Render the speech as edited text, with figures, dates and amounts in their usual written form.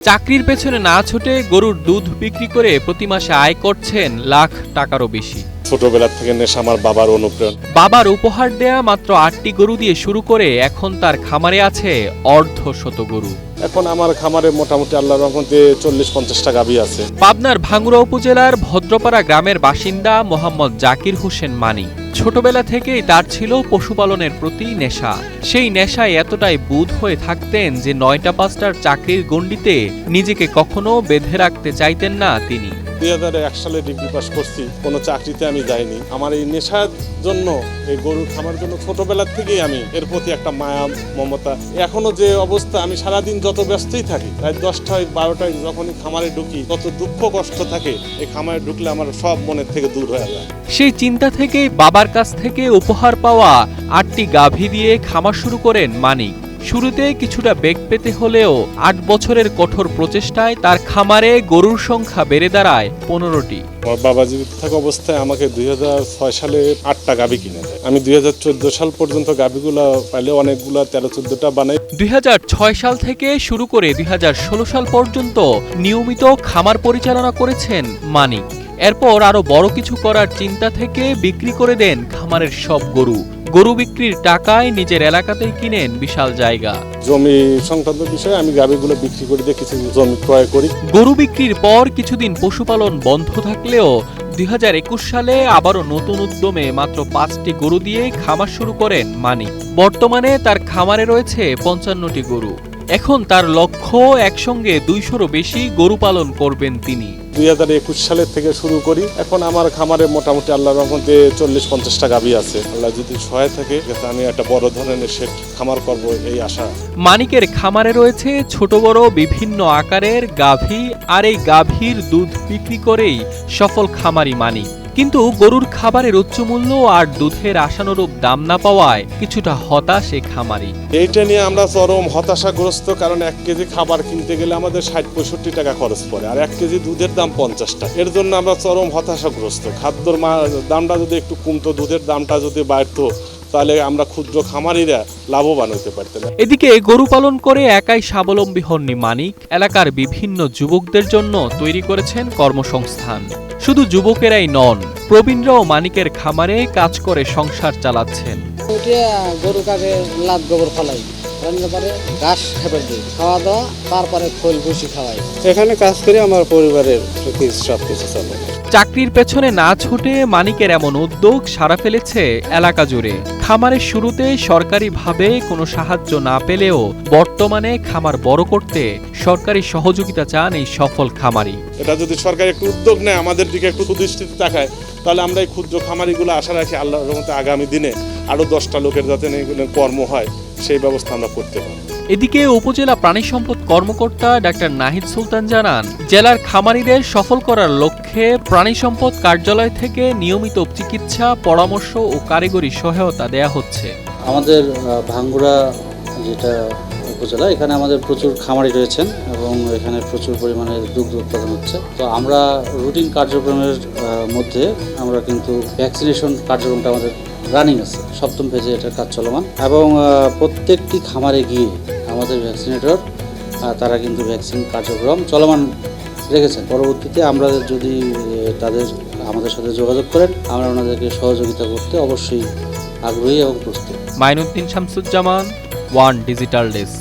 চাকরির পেছনে না ছুটে গরুর দুধ বিক্রি করে প্রতি মাসে আয় করছেন লাখ টাকারও বেশি। ছোটবেলা থেকে নেশা আমার বাবার অনুপ্রেরণা। বাবার উপহার দেয়া মাত্র ৮টি গরু দিয়ে শুরু করে এখন তার খামারে আছে অর্ধশত গরু। এখন আমার খামারে মোটামুটি আল্লাহর রহমতে ৪০-৫০টা গাভী আছে। পাবনার ভাঙ্গুড়া উপজেলার ভদ্রপাড়া গ্রামের বাসিন্দা মোহাম্মদ জাকির হোসেন মানি। ছোটবেলা থেকেই তার ছিল পশুপালনের প্রতি নেশা। সেই নেশায় এতটাই বুঁদ হয়ে থাকতেন যে ৯টা ৫টার চাকরির গণ্ডিতে নিজেকে কখনো বেঁধে রাখতে চাইতেন না তিনি। ২০০১ সালে ডিগ্রি পাস করছি, কোনো চাকরিতে আমি যাইনি। আমার এই নেশার জন্য, এই গরুর খামার জন্য ছোটবেলার থেকেই আমি এর প্রতি একটা মায়া মমতা। এখনো যে অবস্থা, আমি সারাদিন যত ব্যস্তই থাকি, প্রায় ১০টায় ১২টায় যখনই খামারে ঢুকি, তত দুঃখ কষ্ট থাকে। এই খামারে ঢুকলে আমার সব মনের থেকে দূর হয়ে যায়। সেই চিন্তা থেকেই বাবার কাছ থেকে উপহার পাওয়া ৮টি গাভী দিয়ে খামার শুরু করেন মানিক। শুরুতে কিছুটা বেগ পেতে হলেও ৮ বছরের কঠোর প্রচেষ্টায় তার খামারে গরুর সংখ্যা বেড়ে দাঁড়ায় ১৫টি। আমার বাবা জীবিত থাকা অবস্থায় আমাকে ২০০৬ সালে ৮টা গাভী কিনে দেয়। আমি ২০১৪ সাল পর্যন্ত গাভীগুলো পাইলে অনেকগুলা ১৩-১৪টা বানাই। ২০০৬ সাল থেকে শুরু করে ২০১৬ সাল পর্যন্ত নিয়মিত খামার পরিচালনা করেছেন মানিক। এরপর আরো বড় কিছু করার চিন্তা থেকে বিক্রি করে দেন খামারের সব গরু। গরু বিক্রির টাকায় নিজের এলাকাতেই কিনেন বিশাল জায়গা। জমি সংক্রান্ত বিষয়ে আমি গাভীগুলো বিক্রি করে দিয়ে কিছু জমি ক্রয় করি। গরু বিক্রির পর কিছুদিন পশুপালন বন্ধ থাকলেও ২০২১ সালে আবারও নতুন উদ্যমে মাত্র ৫টি গরু দিয়ে খামার শুরু করেন মানিক। বর্তমানে তার খামারে রয়েছে ৫৫টি গরু। এখন তার লক্ষ্য একসঙ্গে ২০০রও বেশি গরু পালন করবেন তিনি। ২০২১ সালের থেকে শুরু করি। এখন আমার খামারে মোটামুটি আল্লাহর রহমতে ৪০-৫০টা গাভী আছে। আল্লাহ যদি সহায় থাকে, আমি একটা বড় ধরনের শেড খামার করব, এই আশা। মানিকের খামারে রয়েছে ছোট বড় বিভিন্ন আকারের গাভী, আর এই গাভীর দুধ বিক্রি করেই সফল খামারি মানিক। কিন্তু গরুর খাবারের উচ্চমূল্য আর দুধের আশানুরূপ দাম না পাওয়ায় কিছুটা হতাশ এই খামারি। এইটা নিয়ে আমরা চরম হতাশাগ্রস্ত, কারণ ১ কেজি খাবার কিনতে গেলে আমাদের ৬০-৬৫ টাকা খরচ পড়ে, আর ১ কেজি দুধের দাম ৫০ টাকা। এর জন্য আমরা চরম হতাশাগ্রস্ত। খাদ্যর দামটা যদি একটু কমতো, দুধের দামটা যদি বাড়তো, তাহলে আমরা ক্ষুদ্র খামারিরা লাভবান হতে পারতাম। এদিকে গরু পালন করে একাই স্বাবলম্বী হননি মানিক, এলাকার বিভিন্ন যুবকদের জন্য তৈরি করেছেন কর্মসংস্থান। শুধু যুবকেরাই নন, প্রবীণরাও মানিকের খামারে কাজ করে সংসার চালাচ্ছেন। গরু কাকে লাদ গোবর ফলাই, ঘাস খেপে দিই, খাওয়া দাওয়া, তারপরে খোল ভুসি খাওয়াই। এখানে কাজ করে আমার পরিবারের সবকিছু চলে। চাকরির পেছনে না ছুটে মানিকের এমন উদ্যোগ সাড়া ফেলেছে এলাকা জুড়ে। খামারের শুরুতে সরকারিভাবে কোনো সাহায্য না পেলেও বর্তমানে খামার বড় করতে সরকারি সহযোগিতা চান এই সফল খামারি। এটা যদি সরকার একটু উদ্যোগ নেয়, আমাদের দিকে একটু সুদৃষ্টিতে তাকায়, তাহলে আমরা এই ক্ষুদ্র খামারিগুলো আশা রাখি আল্লাহর রহমতে আগামী দিনে আরো 10টা লোকের যাতে কর্ম হয়, সেই ব্যবস্থা আমরা করতে পারি। এদিকে উপজেলা প্রাণী সম্পদ কর্মকর্তা ডাক্তার নাহিদ সুলতান জানান, জেলার খামারিদের সফল করার লক্ষ্যে প্রাণী সম্পদ কার্যালয় থেকে নিয়মিত চিকিৎসা, পরামর্শ ও কারিগরি সহায়তা দেয়া হচ্ছে। আমাদের ভাঙ্গুড়া যেটা উপজেলা, এখানে আমাদের প্রচুর খামারি রয়েছেন এবং এখানে প্রচুর পরিমাণে দুগ্ধ উৎপাদন হচ্ছে। তো আমরা রুটিন কার্যক্রমের মধ্যে আমরা কিন্তু ভ্যাকসিনেশন কার্যক্রমটা আমাদের রানিং আছে, 7ম ফেজে এটার কাজ চলমান, এবং প্রত্যেকটি খামারে গিয়ে আমাদের ভ্যাকসিনেটর তারা কিন্তু ভ্যাকসিন কার্যক্রম চলমান রেখেছেন। পরবর্তীতে আমরা যদি আমাদের সাথে যোগাযোগ করেন, আমরা ওনাদেরকে সহযোগিতা করতে অবশ্যই আগ্রহী এবং প্রস্তুত। Mainuddin Shamsuzzaman, one digital desk.